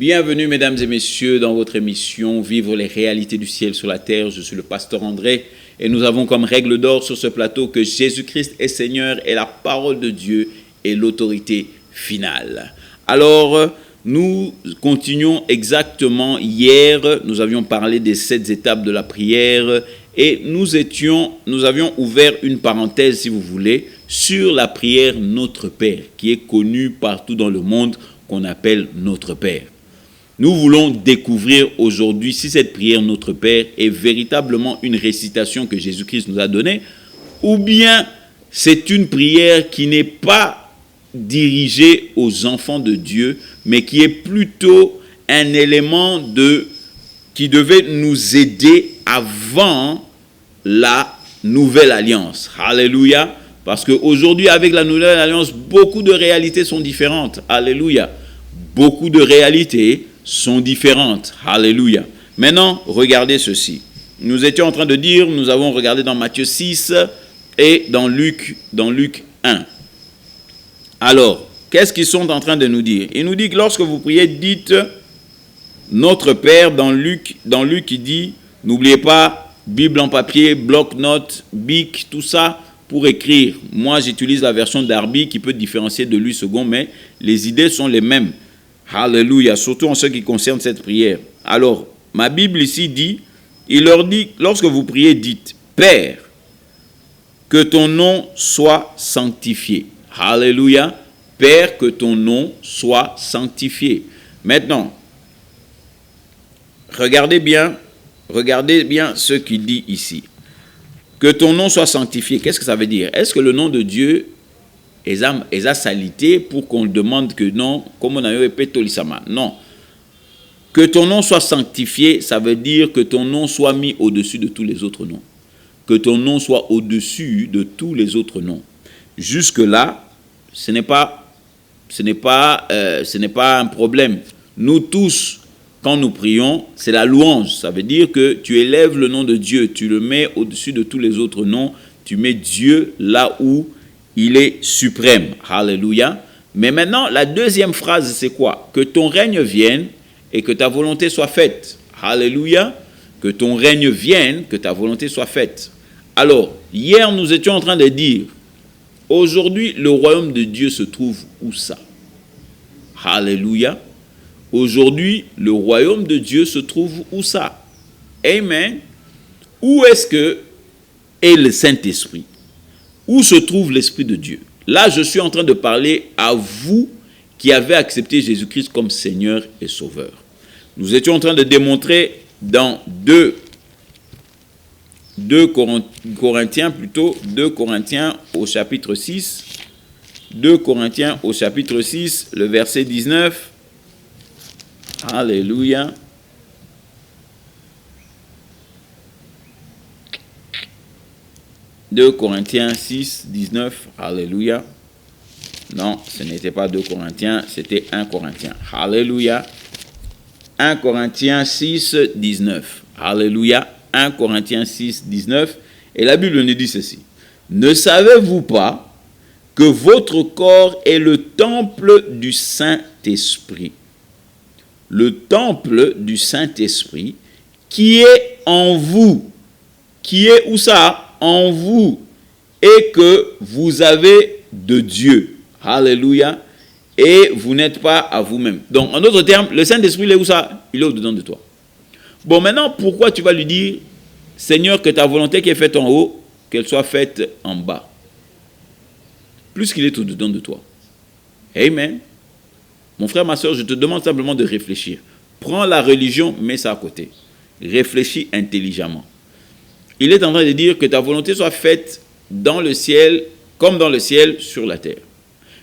Bienvenue mesdames et messieurs dans votre émission Vivre les réalités du ciel sur la terre. Je suis le pasteur André et nous avons comme règle d'or sur ce plateau que Jésus-Christ est Seigneur et la parole de Dieu est l'autorité finale. Alors, nous continuons exactement. Hier, nous avions parlé des 7 étapes de la prière et nous avions ouvert une parenthèse, si vous voulez, sur la prière Notre Père, qui est connue partout dans le monde, qu'on appelle Notre Père. Nous voulons découvrir aujourd'hui si cette prière Notre Père est véritablement une récitation que Jésus-Christ nous a donnée, ou bien c'est une prière qui n'est pas dirigée aux enfants de Dieu, mais qui est plutôt un élément qui devait nous aider avant la nouvelle alliance. Alléluia. Parce qu'aujourd'hui, avec la nouvelle alliance, beaucoup de réalités sont différentes. Alléluia. Beaucoup de réalités sont différentes. Alléluia. Maintenant, regardez ceci. Nous étions en train de dire, nous avons regardé dans Matthieu 6 et dans Luc 1. Alors, qu'est-ce qu'ils sont en train de nous dire? Il nous dit que lorsque vous priez, dites Notre Père. Dans Luc, il dit, n'oubliez pas, Bible en papier, bloc-notes, bic, tout ça, pour écrire. Moi, j'utilise la version Darby qui peut différencier de lui second, mais les idées sont les mêmes. Alléluia, surtout en ce qui concerne cette prière. Alors, ma Bible ici dit, il leur dit, lorsque vous priez, dites, Père, que ton nom soit sanctifié. Alléluia, Père, que ton nom soit sanctifié. Maintenant, regardez bien ce qu'il dit ici. Que ton nom soit sanctifié. Qu'est-ce que ça veut dire? Est-ce que le nom de Dieu est salité pour qu'on demande que non, comme on a eu pétolisama? Non. Que ton nom soit sanctifié, ça veut dire que ton nom soit mis au-dessus de tous les autres noms. Que ton nom soit au-dessus de tous les autres noms. Jusque-là, ce n'est pas un problème. Nous tous, quand nous prions, c'est la louange. Ça veut dire que tu élèves le nom de Dieu, tu le mets au-dessus de tous les autres noms, tu mets Dieu là où il est suprême. Alléluia. Mais maintenant, la deuxième phrase, c'est quoi? Que ton règne vienne et que ta volonté soit faite. Alléluia. Que ton règne vienne, que ta volonté soit faite. Alors, hier, nous étions en train de dire, aujourd'hui, le royaume de Dieu se trouve où ça? Alléluia. Aujourd'hui, le royaume de Dieu se trouve où ça? Amen. Où est-ce que est le Saint-Esprit? Où se trouve l'Esprit de Dieu? Là, je suis en train de parler à vous qui avez accepté Jésus-Christ comme Seigneur et Sauveur. Nous étions en train de démontrer dans 2 Corinthiens au chapitre 6. 2 Corinthiens au chapitre 6, le verset 19. Alléluia. « 2 Corinthiens 6, 19. Alléluia. Non, ce n'était pas 2 Corinthiens, c'était 1 Corinthiens. Alléluia. 1 Corinthiens 6, 19. Alléluia. 1 Corinthiens 6, 19. Et la Bible nous dit ceci. Ne savez-vous pas que votre corps est le temple du Saint-Esprit? Le temple du Saint-Esprit qui est en vous. Qui est où ça? En vous. Et que vous avez de Dieu. Alléluia. Et vous n'êtes pas à vous-même. Donc, en d'autres termes, le Saint-Esprit, il est où ça? Il est au-dedans de toi. Bon, maintenant, pourquoi tu vas lui dire, Seigneur, que ta volonté qui est faite en haut, qu'elle soit faite en bas? Plus qu'il est au-dedans de toi. Amen. Mon frère, ma soeur, je te demande simplement de réfléchir. Prends la religion, mets ça à côté. Réfléchis intelligemment. Il est en train de dire que ta volonté soit faite dans le ciel, comme dans le ciel, sur la terre.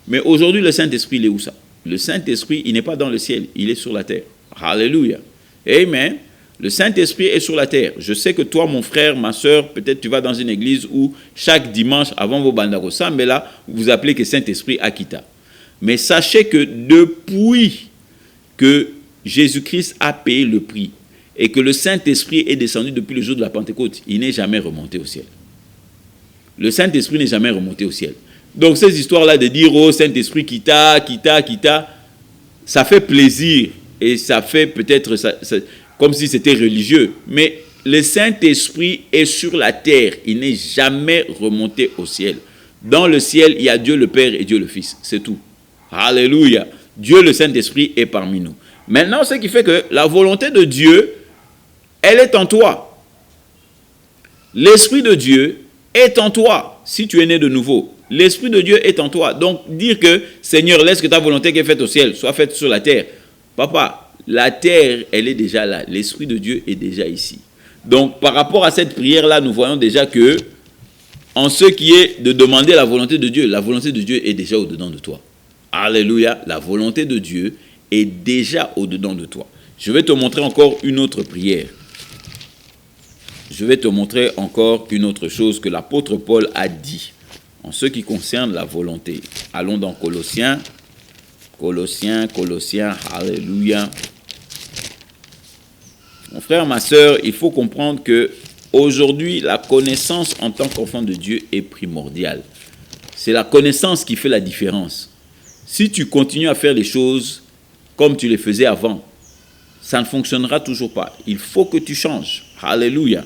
Mais aujourd'hui, le Saint-Esprit, il est où ça? Le Saint-Esprit, il n'est pas dans le ciel, il est sur la terre. Alléluia. Amen. Le Saint-Esprit est sur la terre. Je sais que toi, mon frère, ma soeur, peut-être tu vas dans une église où chaque dimanche, avant vos bandarosa, mais là, vous appelez que Saint-Esprit Akita. Mais sachez que depuis que Jésus-Christ a payé le prix et que le Saint-Esprit est descendu depuis le jour de la Pentecôte, il n'est jamais remonté au ciel. Le Saint-Esprit n'est jamais remonté au ciel. Donc ces histoires-là de dire « Oh, Saint-Esprit, quitta », ça fait plaisir et ça fait peut-être comme si c'était religieux. Mais le Saint-Esprit est sur la terre. Il n'est jamais remonté au ciel. Dans le ciel, il y a Dieu le Père et Dieu le Fils. C'est tout. Alléluia. Dieu le Saint-Esprit est parmi nous. Maintenant, ce qui fait que la volonté de Dieu, elle est en toi. L'Esprit de Dieu est en toi, si tu es né de nouveau. L'Esprit de Dieu est en toi. Donc, dire que, Seigneur, laisse que ta volonté qui est faite au ciel soit faite sur la terre. Papa, la terre, elle est déjà là. L'Esprit de Dieu est déjà ici. Donc, par rapport à cette prière-là, nous voyons déjà que, en ce qui est de demander la volonté de Dieu est déjà au-dedans de toi. Alléluia, la volonté de Dieu est déjà au-dedans de toi. Je vais te montrer encore une autre prière. Je vais te montrer encore une autre chose que l'apôtre Paul a dit en ce qui concerne la volonté. Allons dans Colossiens, alléluia. Mon frère, ma sœur, il faut comprendre que aujourd'hui, la connaissance en tant qu'enfant de Dieu est primordiale. C'est la connaissance qui fait la différence. Si tu continues à faire les choses comme tu les faisais avant, ça ne fonctionnera toujours pas. Il faut que tu changes. Alléluia.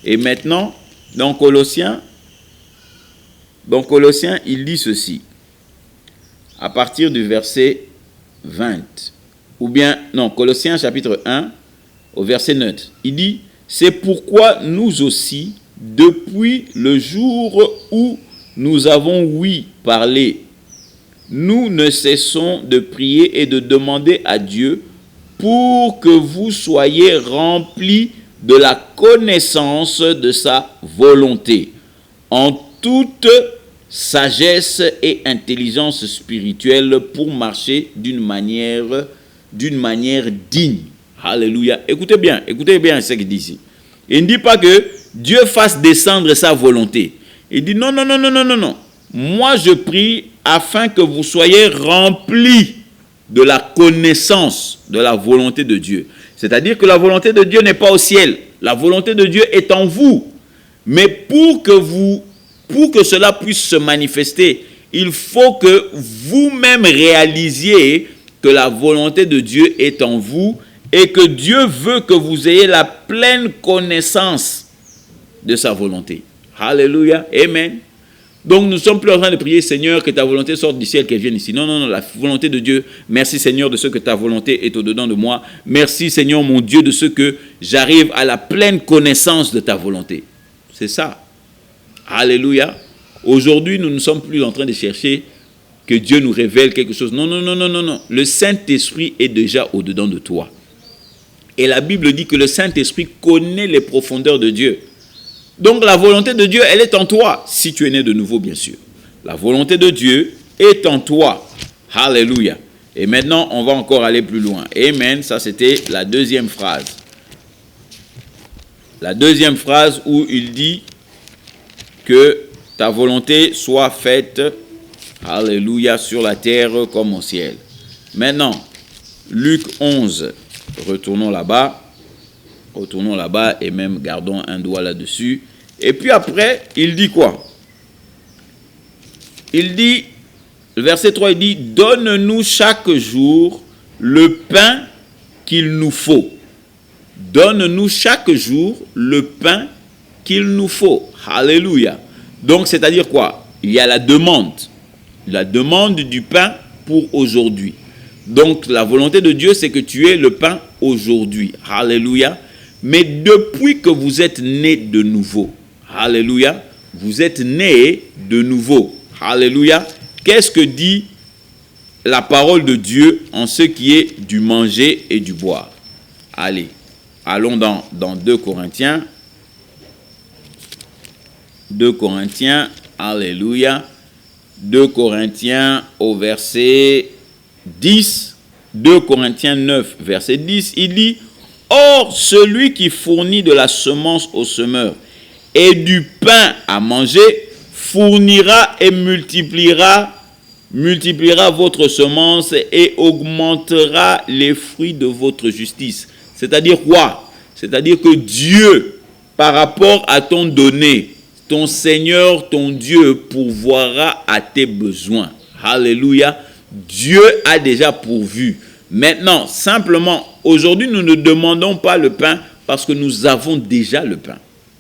Et maintenant, dans Colossiens, il dit ceci. À partir du verset 20. Colossiens chapitre 1, au verset 9. Il dit, c'est pourquoi nous aussi, depuis le jour où nous avons parlé, nous ne cessons de prier et de demander à Dieu pour que vous soyez remplis de la connaissance de sa volonté, en toute sagesse et intelligence spirituelle pour marcher d'une manière digne. Alléluia. Écoutez bien ce qu'il dit ici. Il ne dit pas que Dieu fasse descendre sa volonté. Il dit non. Moi je prie afin que vous soyez remplis de la connaissance de la volonté de Dieu. C'est-à-dire que la volonté de Dieu n'est pas au ciel. La volonté de Dieu est en vous. Mais pour que cela puisse se manifester, il faut que vous-même réalisiez que la volonté de Dieu est en vous et que Dieu veut que vous ayez la pleine connaissance de sa volonté. Alléluia. Amen. Donc nous ne sommes plus en train de prier, Seigneur, que ta volonté sorte du ciel, qu'elle vienne ici. Non, la volonté de Dieu. Merci Seigneur de ce que ta volonté est au-dedans de moi. Merci Seigneur mon Dieu de ce que j'arrive à la pleine connaissance de ta volonté. C'est ça. Alléluia. Aujourd'hui, nous ne sommes plus en train de chercher que Dieu nous révèle quelque chose. Non. Le Saint-Esprit est déjà au-dedans de toi. Et la Bible dit que le Saint-Esprit connaît les profondeurs de Dieu. Donc la volonté de Dieu, elle est en toi, si tu es né de nouveau, bien sûr. La volonté de Dieu est en toi. Alléluia. Et maintenant, on va encore aller plus loin. Amen. Ça, c'était la deuxième phrase. La deuxième phrase où il dit que ta volonté soit faite, alléluia, sur la terre comme au ciel. Maintenant, Luc 11. Retournons là-bas et même gardons un doigt là-dessus. Et puis après, il dit quoi? Il dit, le verset 3, il dit, donne-nous chaque jour le pain qu'il nous faut. Donne-nous chaque jour le pain qu'il nous faut. Alléluia. Donc, c'est-à-dire quoi? Il y a la demande du pain pour aujourd'hui. Donc, la volonté de Dieu, c'est que tu aies le pain aujourd'hui. Alléluia. Mais depuis que vous êtes né de nouveau, alléluia, vous êtes né de nouveau. Alléluia. Qu'est-ce que dit la parole de Dieu en ce qui est du manger et du boire? Allez, allons dans 2 Corinthiens. 2 Corinthiens, alléluia. 2 Corinthiens au verset 10. 2 Corinthiens 9, verset 10, il dit, or, celui qui fournit de la semence au semeur et du pain à manger, fournira et multipliera votre semence et augmentera les fruits de votre justice. C'est-à-dire quoi? C'est-à-dire que Dieu, par rapport à ton donné, ton Seigneur, ton Dieu, pourvoira à tes besoins. Alléluia. Dieu a déjà pourvu. Maintenant, simplement, aujourd'hui, nous ne demandons pas le pain parce que nous avons déjà le pain.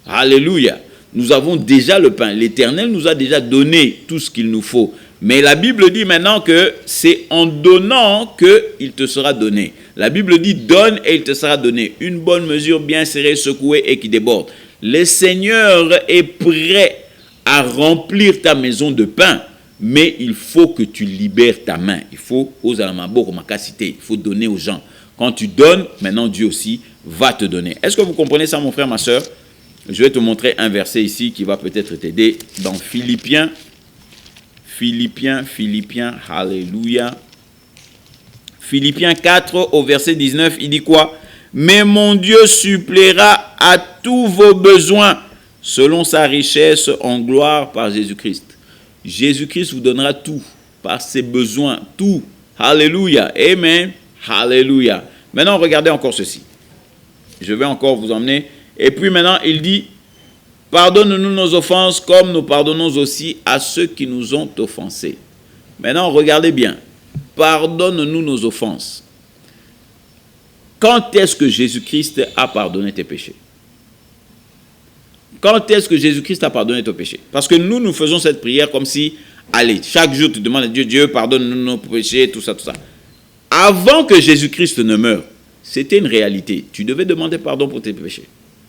Alléluia. Nous avons déjà le pain. L'Éternel nous a déjà donné tout ce qu'il nous faut. Mais la Bible dit maintenant que c'est en donnant qu'il te sera donné. La Bible dit donne et il te sera donné. Une bonne mesure bien serrée, secouée et qui déborde. Le Seigneur est prêt à remplir ta maison de pain. Mais il faut que tu libères ta main. Il faut, il faut donner aux gens. Quand tu donnes, maintenant Dieu aussi va te donner. Est-ce que vous comprenez ça, mon frère, ma soeur? Je vais te montrer un verset ici qui va peut-être t'aider dans Philippiens, alléluia. Philippiens 4 au verset 19, il dit quoi? Mais mon Dieu suppléera à tous vos besoins selon sa richesse en gloire par Jésus-Christ. Jésus-Christ vous donnera tout par ses besoins, tout. Alléluia, amen, alléluia. Maintenant, regardez encore ceci. Je vais encore vous emmener. Et puis maintenant, il dit, pardonne-nous nos offenses comme nous pardonnons aussi à ceux qui nous ont offensés. Maintenant, regardez bien. Pardonne-nous nos offenses. Quand est-ce que Jésus-Christ a pardonné tes péchés? Quand est-ce que Jésus-Christ a pardonné tes péchés? Parce que nous faisons cette prière comme si, allez, chaque jour tu demandes à Dieu, Dieu pardonne-nous nos péchés, tout ça, tout ça. Avant que Jésus-Christ ne meure, c'était une réalité. Tu devais demander pardon pour tes péchés.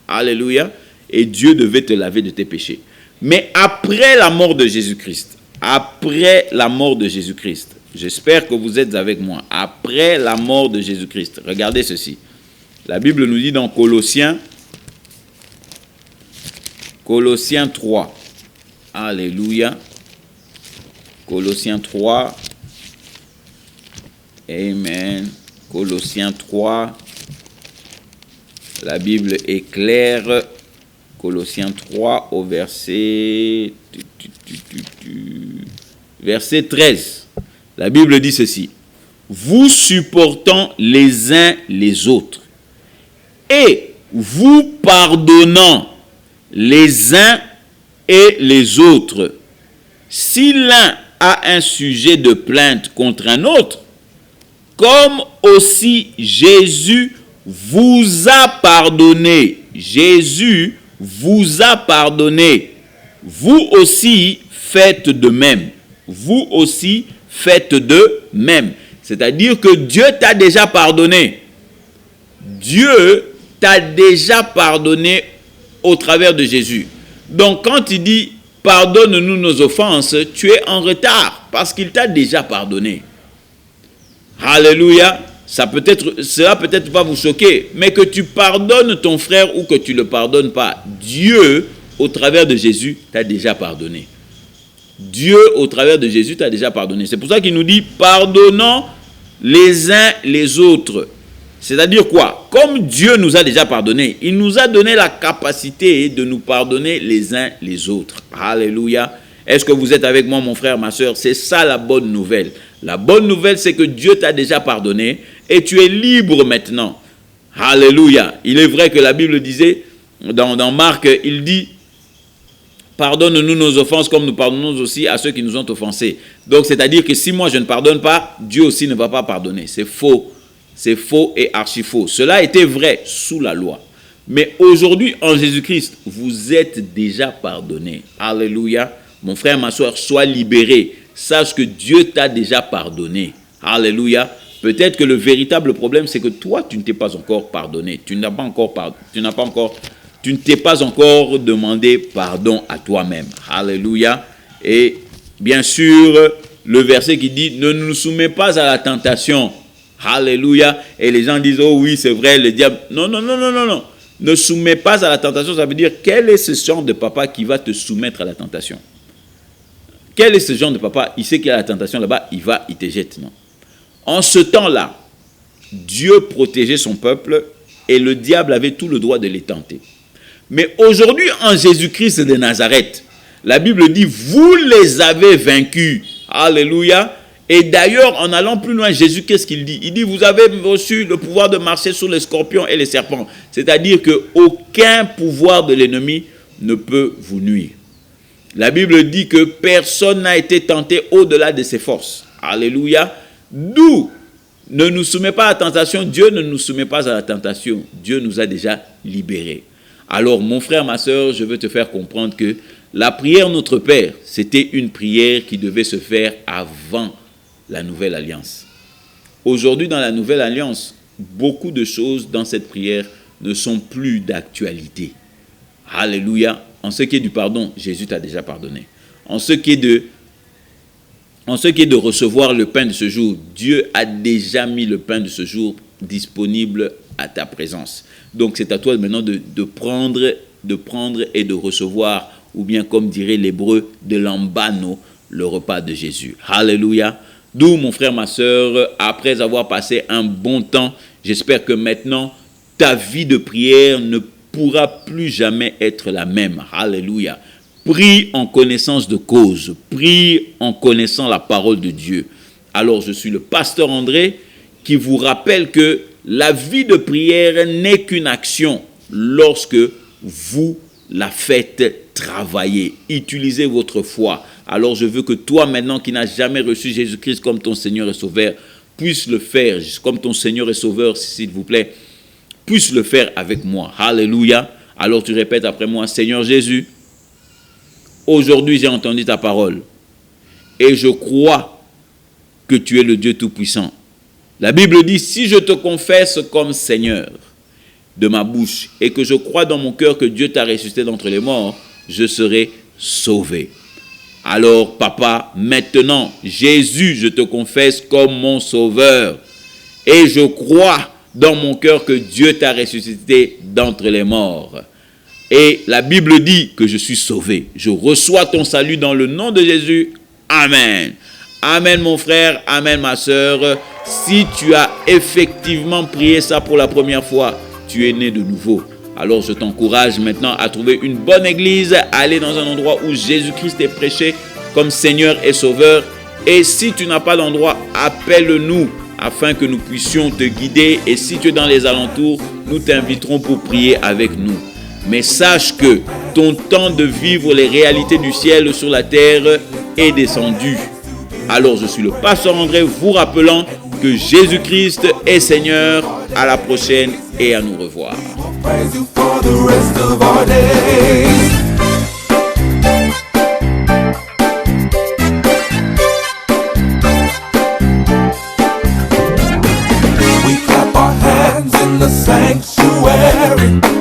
Alléluia. Et Dieu devait te laver de tes péchés. Mais après la mort de Jésus-Christ, j'espère que vous êtes avec moi, après la mort de Jésus-Christ, regardez ceci. La Bible nous dit dans Colossiens 3. Alléluia. Colossiens 3. Amen. Colossiens 3. La Bible est claire. Colossiens 3 au verset 13. La Bible dit ceci. Vous supportant les uns les autres et vous pardonnant les uns et les autres. Si l'un a un sujet de plainte contre un autre, comme aussi Jésus vous a pardonné. Jésus vous a pardonné. Vous aussi faites de même. Vous aussi faites de même. C'est-à-dire que Dieu t'a déjà pardonné. Dieu t'a déjà pardonné au travers de Jésus. Donc quand il dit pardonne-nous nos offenses, tu es en retard parce qu'il t'a déjà pardonné. Alléluia. Cela peut-être va vous choquer, mais que tu pardonnes ton frère ou que tu ne le pardonnes pas, Dieu, au travers de Jésus, t'a déjà pardonné. Dieu, au travers de Jésus, t'a déjà pardonné. C'est pour ça qu'il nous dit pardonnons les uns les autres. C'est-à-dire quoi? Comme Dieu nous a déjà pardonné, il nous a donné la capacité de nous pardonner les uns les autres. Alléluia. Est-ce que vous êtes avec moi, mon frère, ma soeur? C'est ça la bonne nouvelle. La bonne nouvelle, c'est que Dieu t'a déjà pardonné et tu es libre maintenant. Alléluia. Il est vrai que la Bible disait, dans Marc, il dit, pardonne-nous nos offenses comme nous pardonnons aussi à ceux qui nous ont offensés. Donc, c'est-à-dire que si moi je ne pardonne pas, Dieu aussi ne va pas pardonner. C'est faux. C'est faux et archi faux. Cela était vrai sous la loi. Mais aujourd'hui, en Jésus-Christ, vous êtes déjà pardonné. Alléluia. Mon frère, ma soeur, sois libéré. Sache que Dieu t'a déjà pardonné. Alléluia. Peut-être que le véritable problème, c'est que toi, tu ne t'es pas encore pardonné. Tu ne t'es pas encore demandé pardon à toi-même. Alléluia. Et bien sûr, le verset qui dit, ne nous soumets pas à la tentation. Alléluia. Et les gens disent, oh oui, c'est vrai, le diable. Non. Ne soumets pas à la tentation, ça veut dire, quel est ce genre de papa qui va te soumettre à la tentation? Quel est ce genre de papa? Il sait qu'il y a la tentation là-bas, il te jette, non? En ce temps-là, Dieu protégeait son peuple et le diable avait tout le droit de les tenter. Mais aujourd'hui, en Jésus-Christ de Nazareth, la Bible dit, vous les avez vaincus. Alléluia. Et d'ailleurs, en allant plus loin, Jésus, qu'est-ce qu'il dit? Il dit, vous avez reçu le pouvoir de marcher sur les scorpions et les serpents. C'est-à-dire qu'aucun pouvoir de l'ennemi ne peut vous nuire. La Bible dit que personne n'a été tenté au-delà de ses forces. Alléluia. D'où ne nous soumet pas à la tentation. Dieu ne nous soumet pas à la tentation. Dieu nous a déjà libérés. Alors, mon frère, ma soeur, je veux te faire comprendre que la prière Notre Père, c'était une prière qui devait se faire avant la Nouvelle Alliance. Aujourd'hui, dans la Nouvelle Alliance, beaucoup de choses dans cette prière ne sont plus d'actualité. Alléluia. En ce qui est du pardon, Jésus t'a déjà pardonné. En ce qui est de recevoir le pain de ce jour, Dieu a déjà mis le pain de ce jour disponible à ta présence. Donc, c'est à toi maintenant de prendre et de recevoir, ou bien comme dirait l'hébreu, de lambano, le repas de Jésus. Alléluia. D'où, mon frère, ma soeur, après avoir passé un bon temps, j'espère que maintenant, ta vie de prière ne pourra plus jamais être la même. Alléluia. Prie en connaissance de cause. Prie en connaissant la parole de Dieu. Alors, je suis le pasteur André qui vous rappelle que la vie de prière n'est qu'une action lorsque vous la faites travailler. Utilisez votre foi. Alors, je veux que toi, maintenant, qui n'as jamais reçu Jésus-Christ comme ton Seigneur et Sauveur, puisses le faire comme ton Seigneur et Sauveur, s'il vous plaît, puisse le faire avec moi. Alléluia. Alors tu répètes après moi: Seigneur Jésus, aujourd'hui j'ai entendu ta parole et je crois que tu es le Dieu Tout-Puissant. La Bible dit: si je te confesse comme Seigneur de ma bouche et que je crois dans mon cœur que Dieu t'a ressuscité d'entre les morts, je serai sauvé. Alors papa, maintenant Jésus, je te confesse comme mon sauveur et je crois dans mon cœur que Dieu t'a ressuscité d'entre les morts. Et la Bible dit que je suis sauvé. Je reçois ton salut dans le nom de Jésus. Amen. Amen mon frère, amen ma soeur. Si tu as effectivement prié ça pour la première fois, tu es né de nouveau. Alors je t'encourage maintenant à trouver une bonne église, à aller dans un endroit où Jésus-Christ est prêché comme Seigneur et Sauveur. Et si tu n'as pas d'endroit, appelle-nous afin que nous puissions te guider. Et si tu es dans les alentours, nous t'inviterons pour prier avec nous. Mais sache que ton temps de vivre les réalités du ciel sur la terre est descendu. Alors je suis le pasteur André, vous rappelant que Jésus-Christ est Seigneur. À la prochaine et à nous revoir. We clap our hands in the sanctuary.